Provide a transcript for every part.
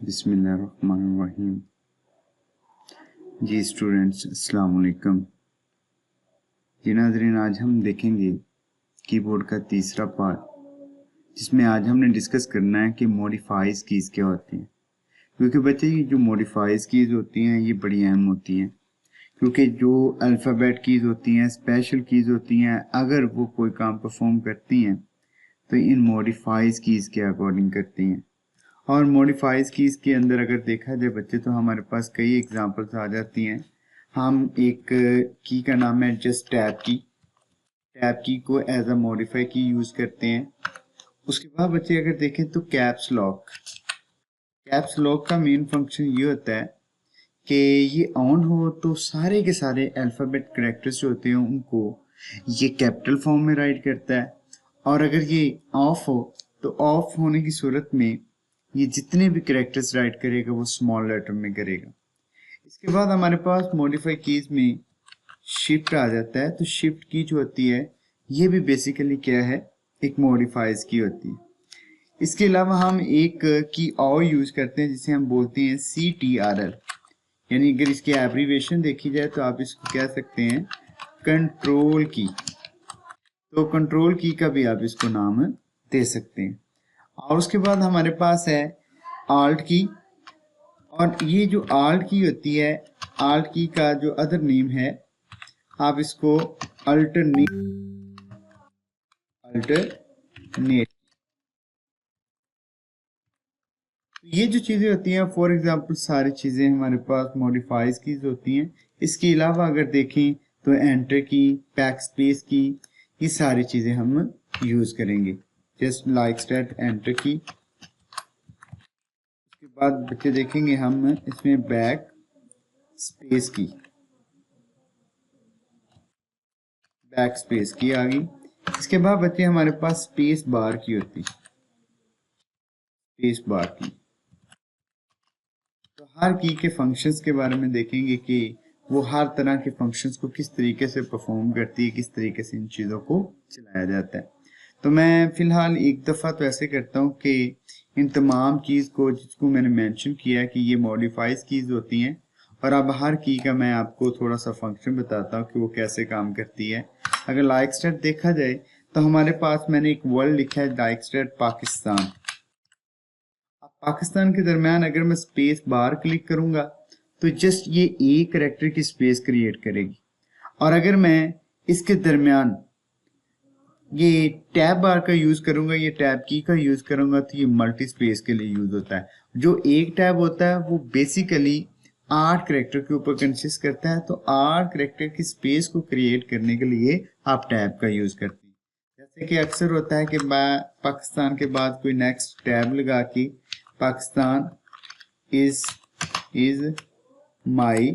बिस्मिल्लाहिर्रहमानिर्रहीम। जी स्टूडेंट्स, अस्सलाम वालेकुम। जी नाज़रीन, आज हम देखेंगे कीबोर्ड का तीसरा पार्ट, जिसमें आज हमने डिस्कस करना है कि मॉडिफाइज कीज़ क्या होती हैं। क्योंकि बच्चे ये जो मॉडिफाइज कीज़ होती हैं ये बड़ी अहम होती हैं, क्योंकि जो अल्फ़ाबेट कीज़ होती हैं, स्पेशल कीज़ होती हैं, अगर वो कोई काम परफॉर्म करती हैं तो इन मॉडिफाइज कीज़ के अकॉर्डिंग करती हैं। और मॉडिफाइज कीज़ के अंदर अगर देखा जाए बच्चे तो हमारे पास कई एग्जांपल्स आ जाती हैं। हम एक की का नाम है जस्ट टैब की को एज अ मॉडिफाई की यूज़ करते हैं। उसके बाद बच्चे अगर देखें तो कैप्स लॉक का मेन फंक्शन ये होता है कि ये ऑन हो तो सारे के सारे अल्फ़ाबेट कैरेक्टर्स जो होते हैं उनको ये कैपिटल फॉर्म में राइट करता है, और अगर ये ऑफ हो तो ऑफ होने की सूरत में ये जितने भी कैरेक्टर्स राइट करेगा वो स्मॉल लेटर में करेगा। इसके बाद हमारे पास मॉडिफाई कीज में शिफ्ट आ जाता है। तो शिफ्ट की जो होती है ये भी बेसिकली क्या है, एक मॉडिफाइज की होती है। इसके अलावा हम एक की और यूज करते हैं जिसे हम बोलते हैं CTRL, यानी अगर इसकी एब्रीवेशन देखी जाए तो आप इसको कह सकते हैं कंट्रोल की। तो कंट्रोल की का भी आप इसको नाम दे सकते हैं। और उसके बाद हमारे पास है आल्ट की, और ये जो आल्ट की होती है, आल्ट की का जो अदर नेम है आप इसको अल्टरनेट ये जो चीज़ें होती हैं, फॉर एग्जांपल सारी चीज़ें हमारे पास मॉडिफाइज कीज होती हैं। इसके अलावा अगर देखें तो एंटर की, बैकस्पेस की, ये सारी चीज़ें हम यूज़ करेंगे। जस्ट लाइक स्टेट एंटर की। उसके बाद बच्चे देखेंगे हम इसमें बैक स्पेस की आ गई। इसके बाद बच्चे हमारे पास स्पेस बार की होती, स्पेस बार की। तो हर की के फंक्शंस के बारे में देखेंगे कि वो हर तरह के फंक्शंस को किस तरीके से परफॉर्म करती है, किस तरीके से इन चीज़ों को चलाया जाता है। तो मैं फिलहाल एक दफ़ा तो ऐसे करता हूँ कि इन तमाम कीज़ को जिसको मैंने मेंशन किया कि ये मॉडिफाइज कीज़ होती हैं, और अब हर की का मैं आपको थोड़ा सा फंक्शन बताता हूँ कि वो कैसे काम करती है। अगर लाइक स्टेट देखा जाए तो हमारे पास मैंने एक वर्ड लिखा है लाइक स्टेट पाकिस्तान। अब पाकिस्तान के दरमियान अगर मैं स्पेस बार क्लिक करूंगा तो जस्ट ये एक कैरेक्टर की स्पेस क्रिएट करेगी, और अगर मैं इसके दरमियान ये टैब बार का यूज करूंगा, ये टैब की का यूज करूंगा, तो ये मल्टी स्पेस के लिए यूज होता है। जो एक टैब होता है वो बेसिकली 8 कैरेक्टर के ऊपर कंसिस्ट करता है। तो 8 कैरेक्टर की स्पेस को क्रिएट करने के लिए आप टैब का यूज करते हैं। जैसे कि अक्सर होता है कि पाकिस्तान के बाद कोई नेक्स्ट टैब लगा के पाकिस्तान इज माई,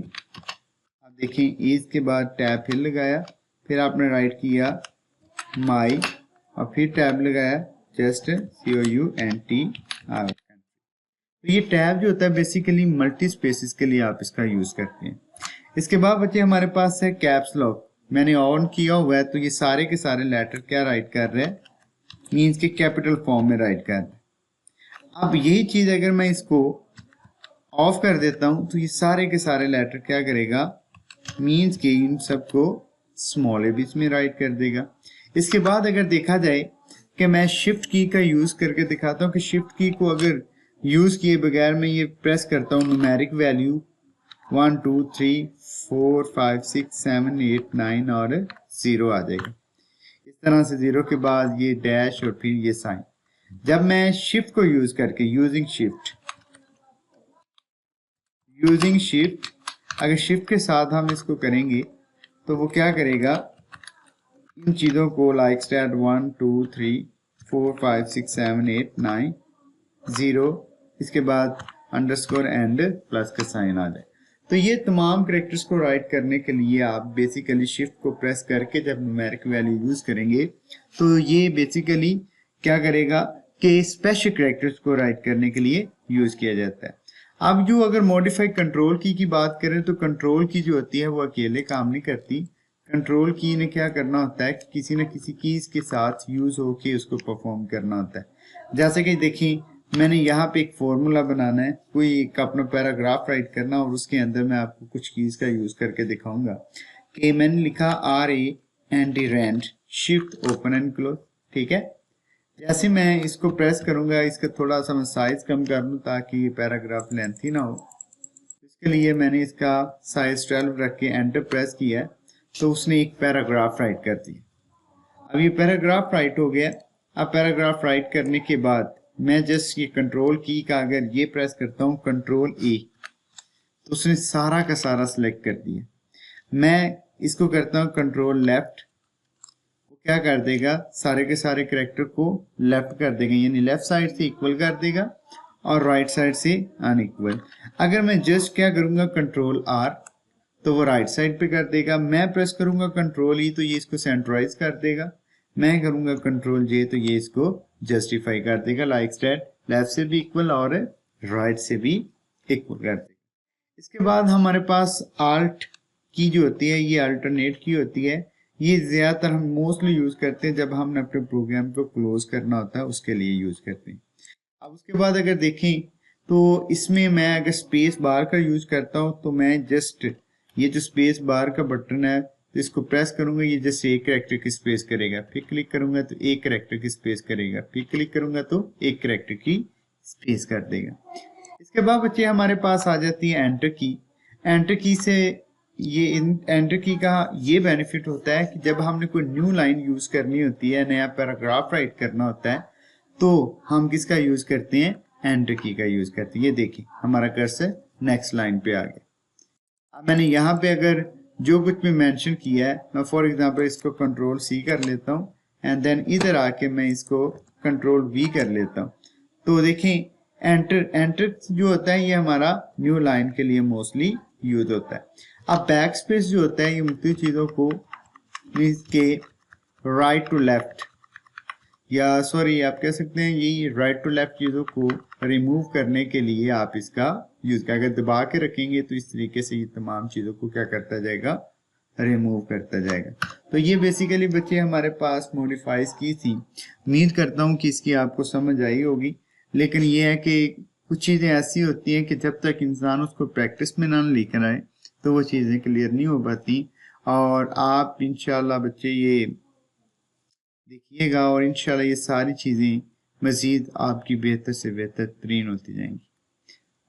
आप देखें इज के बाद टैब फिर लगाया, फिर आपने राइट किया माई, और फिर टैब लगाया जस्ट COUNT। तो ये टैब जो होता है बेसिकली मल्टी स्पेसिस के लिए आप इसका यूज करते हैं। इसके बाद बच्चे हमारे पास है कैप्स लॉक। मैंने ऑन किया हुआ है तो ये सारे के सारे लेटर क्या राइट कर रहे हैं, मीन्स के कैपिटल फॉर्म में राइट कर रहे हैं। अब यही चीज अगर मैं इसको ऑफ कर देता हूं तो ये सारे के सारे लेटर क्या करेगा, मीन्स के इन सबको स्मॉल एबिस में राइट कर देगा। इसके बाद अगर देखा जाए कि मैं शिफ्ट की का यूज करके दिखाता हूं कि शिफ्ट की को अगर यूज किए बगैर मैं ये प्रेस करता हूं, न्यूमेरिक वैल्यू 1 2 3 4 5 6 7 8 9 और 0 आ जाएगा। इस तरह से 0 के बाद ये डैश और फिर ये साइन। जब मैं शिफ्ट को यूज करके यूजिंग शिफ्ट अगर शिफ्ट के साथ हम इसको करेंगे तो वो क्या करेगा, इन चीज़ों को लाइक स्टेट 1 2 3 4 5 6 7 8 9 0, इसके बाद अंडरस्कोर एंड प्लस का साइन आ जाए। तो ये तमाम कैरेक्टर्स को राइट करने के लिए आप बेसिकली शिफ्ट को प्रेस करके जब न्यूमेरिक वैल्यू यूज करेंगे तो ये बेसिकली क्या करेगा कि स्पेशल कैरेक्टर्स को राइट करने के लिए यूज किया जाता है। अब जो अगर मॉडिफाई कंट्रोल की बात करें तो कंट्रोल की जो होती है वो अकेले काम नहीं करती। कंट्रोल की ने क्या करना होता है कि किसी न किसी कीज के साथ यूज होके उसको परफॉर्म करना होता है। जैसे कि देखिए मैंने यहाँ पे एक फॉर्मूला बनाना है, कोई एक अपना पैराग्राफ राइट करना, और उसके अंदर मैं आपको कुछ कीज का यूज करके दिखाऊंगा कि मैंने लिखा RA shift open and close. ठीक है, जैसे मैं इसको प्रेस करूंगा, इसका थोड़ा सा मैं साइज कम कर लूं ताकि ये पैराग्राफ लेंथी ना हो। इसके लिए मैंने इसका साइज 12 रख के एंटर प्रेस किया है, तो उसने एक पैराग्राफ राइट कर दिया। अब ये पैराग्राफ राइट हो गया। अब पैराग्राफ राइट करने के बाद मैं जस्ट ये कंट्रोल की का अगर ये प्रेस करता हूँ कंट्रोल A, तो उसने सारा का सारा सिलेक्ट कर दिया। मैं इसको करता हूँ कंट्रोल लेफ्ट, वो क्या कर देगा, सारे के सारे कैरेक्टर को लेफ्ट कर देगा, यानी लेफ्ट साइड से इक्वल कर देगा और राइट साइड से अनइक्वल। अगर मैं जस्ट क्या करूंगा कंट्रोल R, तो वो राइट साइड पे कर देगा। मैं प्रेस करूंगा कंट्रोल E, तो ये इसको सेंट्राइज कर देगा। मैं करूंगा कंट्रोल J, तो ये इसको जस्टिफाई कर देगा, लाइक दैट, लेफ्ट से भी इक्वल और राइट से भी इक्वल कर देगा। इसके बाद हमारे पास आल्ट की जो होती है, ये अल्टरनेट की होती है। ये ज्यादातर हम मोस्टली यूज करते हैं जब हमने अपने प्रोग्राम को क्लोज करना होता है, उसके लिए यूज करते हैं। अब उसके बाद अगर देखें तो इसमें मैं अगर स्पेस बार का यूज करता हूं, तो मैं जस्ट ये जो स्पेस बार का बटन है, तो इसको प्रेस करूंगा, ये जस्ट एक कैरेक्टर की स्पेस करेगा, फिर क्लिक करूंगा तो एक कैरेक्टर की स्पेस करेगा, फिर क्लिक करूंगा तो एक कैरेक्टर की स्पेस कर देगा। इसके बाद बच्चे हमारे पास आ जाती है एंटर की। एंटर की से ये एंटर की का ये बेनिफिट होता है कि जब हमने कोई न्यू लाइन यूज करनी होती है, नया पैराग्राफ राइट करना होता है, तो हम किसका यूज करते हैं, एंटर की का यूज करते हैं। ये देखिए हमारा कर्सर नेक्स्ट लाइन पे आ गया। अब मैंने यहाँ पे अगर जो कुछ भी मेंशन किया है, मैं फॉर एग्जांपल इसको कंट्रोल C कर लेता हूँ एंड देन इधर आके मैं इसको कंट्रोल V कर लेता हूँ, तो देखें एंटर जो होता है ये हमारा न्यू लाइन के लिए मोस्टली यूज होता है। अब बैक स्पेस जो होता है ये मुख्तलिफ चीजों को के राइट टू लेफ्ट, या सॉरी आप कह सकते हैं ये राइट टू लेफ्ट चीजों को रिमूव करने के लिए आप इसका यूज कर, अगर दबा के रखेंगे तो इस तरीके से ये तमाम चीजों को क्या करता जाएगा, रिमूव करता जाएगा। तो ये बेसिकली बच्चे हमारे पास मॉडिफाइज की थी। उम्मीद करता हूँ कि इसकी आपको समझ आई होगी, लेकिन ये है कि कुछ चीजें ऐसी होती हैं कि जब तक इंसान उसको प्रैक्टिस में ना लेकर आए तो वो चीजें क्लियर नहीं हो पाती। और आप इंशाल्लाह बच्चे ये देखिएगा और इंशाल्लाह ये सारी चीज़ें मज़ीद आपकी बेहतर से बेहतर तरीन होती जाएंगी।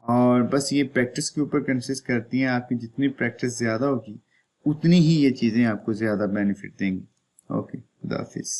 और बस ये प्रैक्टिस के ऊपर कंसिस्ट करती हैं, आपकी जितनी प्रैक्टिस ज़्यादा होगी उतनी ही ये चीज़ें आपको ज़्यादा बेनिफिट देंगी। ओके, खुदा हाफिज़।